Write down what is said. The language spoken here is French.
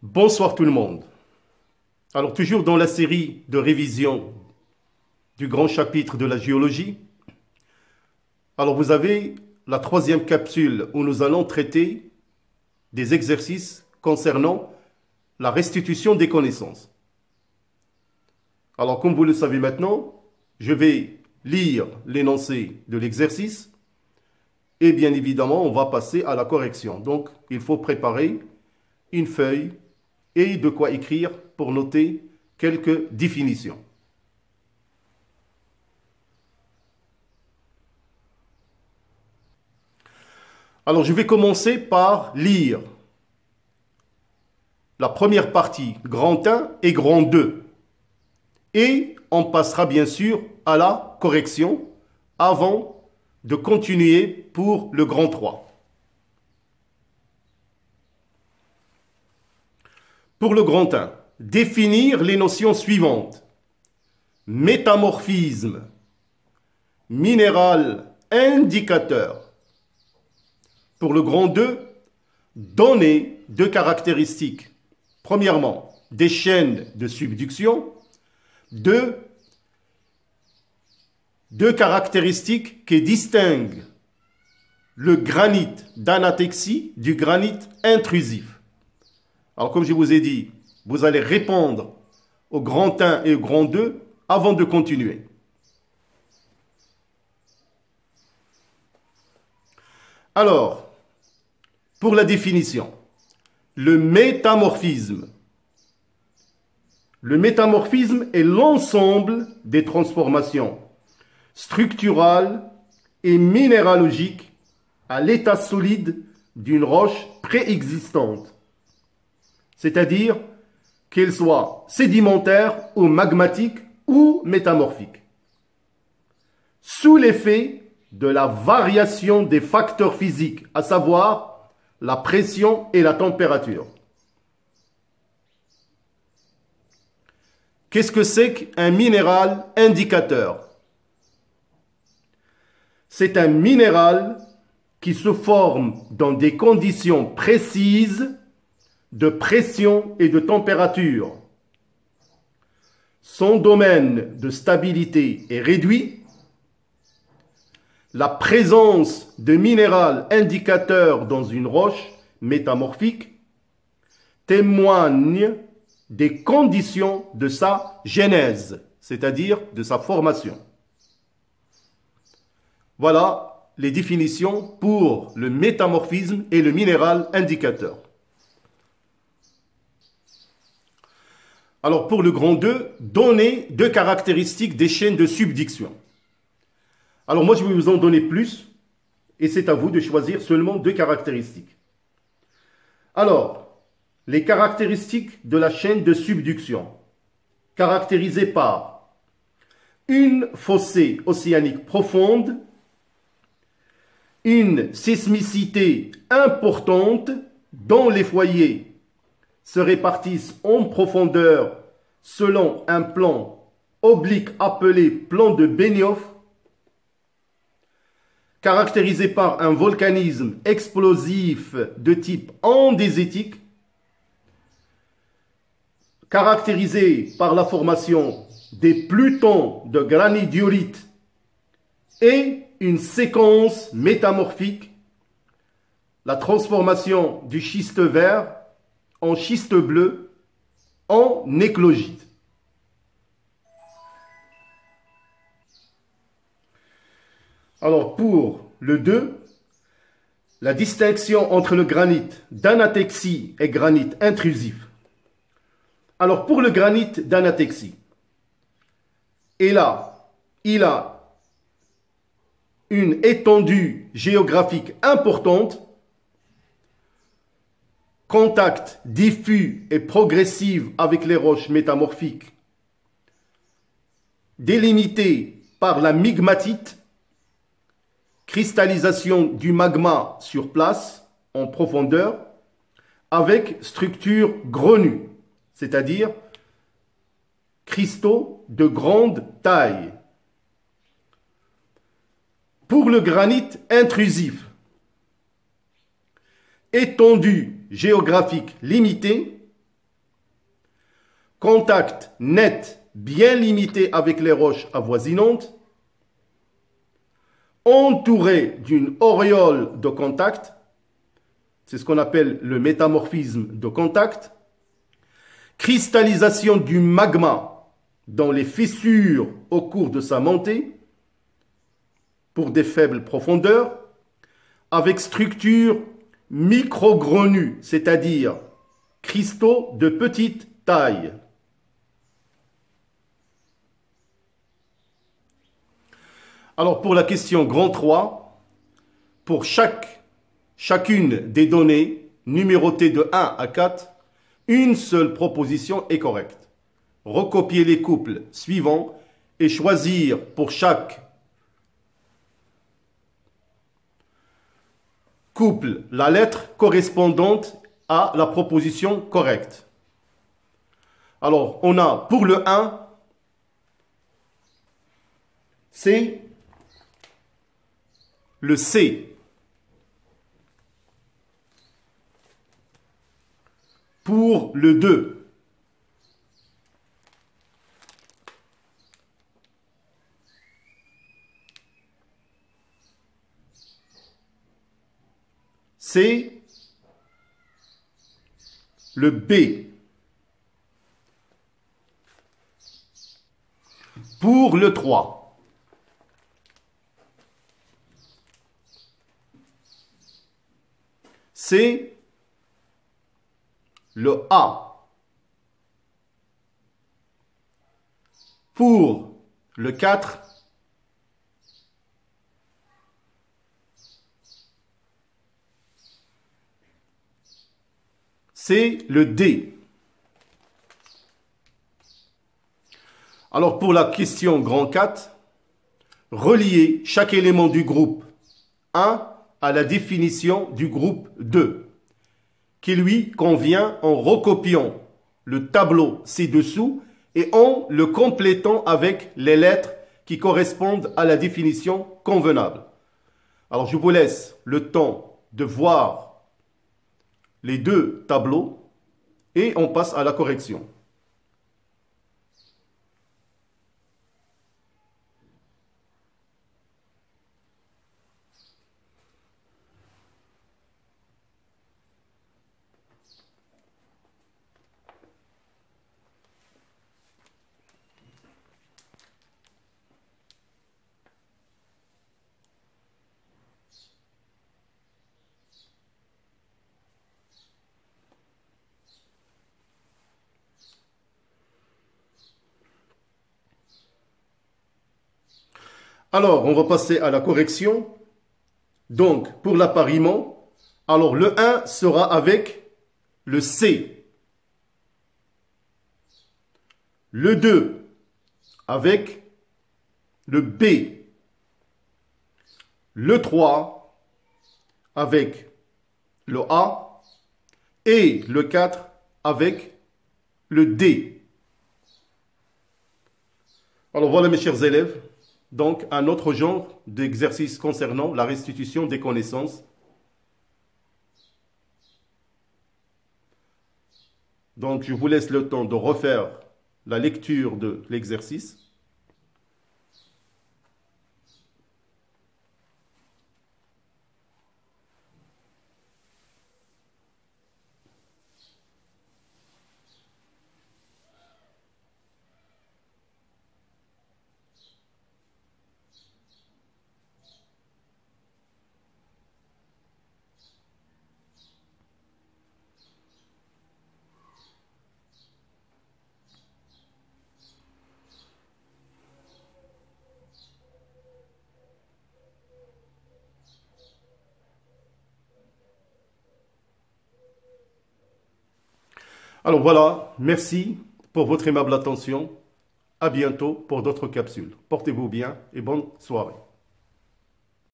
Bonsoir tout le monde. Alors toujours dans la série de révision du grand chapitre de la géologie, alors vous avez la troisième capsule où nous allons traiter des exercices concernant la restitution des connaissances. Alors comme vous le savez maintenant, je vais lire l'énoncé de l'exercice et bien évidemment on va passer à la correction. Donc il faut préparer une feuille et de quoi écrire pour noter quelques définitions. Alors je vais commencer par lire la première partie, grand 1 et grand 2. Et on passera bien sûr à la correction avant de continuer pour le grand 3. Pour le grand 1, définir les notions suivantes. Métamorphisme, minéral indicateur. Pour le grand 2, donner deux caractéristiques. Premièrement, des chaînes de subduction. Deux caractéristiques qui distinguent le granit d'anatexie du granit intrusif. Alors comme je vous ai dit, vous allez répondre au grand 1 et au grand 2 avant de continuer. Alors, pour la définition, le métamorphisme. Le métamorphisme est l'ensemble des transformations structurales et minéralogiques à l'état solide d'une roche préexistante, c'est-à-dire qu'elle soit sédimentaire ou magmatique ou métamorphique, sous l'effet de la variation des facteurs physiques, à savoir la pression et la température. Qu'est-ce que c'est qu'un minéral indicateur? C'est un minéral qui se forme dans des conditions précises de pression et de température. Son domaine de stabilité est réduit. La présence de minéral indicateur dans une roche métamorphique témoigne des conditions de sa genèse, c'est-à-dire de sa formation. Voilà les définitions pour le métamorphisme et le minéral indicateur. Alors pour le grand 2, donner deux caractéristiques des chaînes de subduction. Alors moi je vais vous en donner plus et c'est à vous de choisir seulement deux caractéristiques. Alors, les caractéristiques de la chaîne de subduction, caractérisée par une fossée océanique profonde, une sismicité importante dont les foyers se répartissent en profondeur selon un plan oblique appelé plan de Benioff, caractérisé par un volcanisme explosif de type andésitique, caractérisé par la formation des plutons de granit diorite et une séquence métamorphique, la transformation du schiste vert en schiste bleu en éclogite. Alors pour le 2, la distinction entre le granit d'anatexie et granit intrusif. Alors pour le granit d'anatexie, il a une étendue géographique importante, contact diffus et progressif avec les roches métamorphiques, délimité par la migmatite, cristallisation du magma sur place en profondeur, avec structure grenue, c'est-à-dire cristaux de grande taille. Pour le granit intrusif, étendue géographique limitée, contact net bien limité avec les roches avoisinantes, entouré d'une auréole de contact, c'est ce qu'on appelle le métamorphisme de contact, cristallisation du magma dans les fissures au cours de sa montée pour des faibles profondeurs, avec structure microgrenue, c'est-à-dire cristaux de petite taille. Alors pour la question grand 3, pour chacune des données numérotées de 1 à 4, une seule proposition est correcte. Recopier les couples suivants et choisir pour chaque couple la lettre correspondante à la proposition correcte. Alors, on a pour le 1, c'est le C. Pour le 2, c'est le B. Pour le 3, c'est le A. Pour le 4, c'est le D. Alors pour la question grand 4, relier chaque élément du groupe 1 à la définition du groupe 2, qui lui convient en recopiant le tableau ci-dessous et en le complétant avec les lettres qui correspondent à la définition convenable. Alors je vous laisse le temps de voir les deux tableaux et on passe à la correction. Alors, on va passer à la correction. Donc, pour l'appariement, alors le 1 sera avec le C. Le 2 avec le B. Le 3 avec le A. Et le 4 avec le D. Alors voilà mes chers élèves. Donc, un autre genre d'exercice concernant la restitution des connaissances. Donc, je vous laisse le temps de refaire la lecture de l'exercice. Alors voilà, merci pour votre aimable attention. À bientôt pour d'autres capsules. Portez-vous bien et bonne soirée.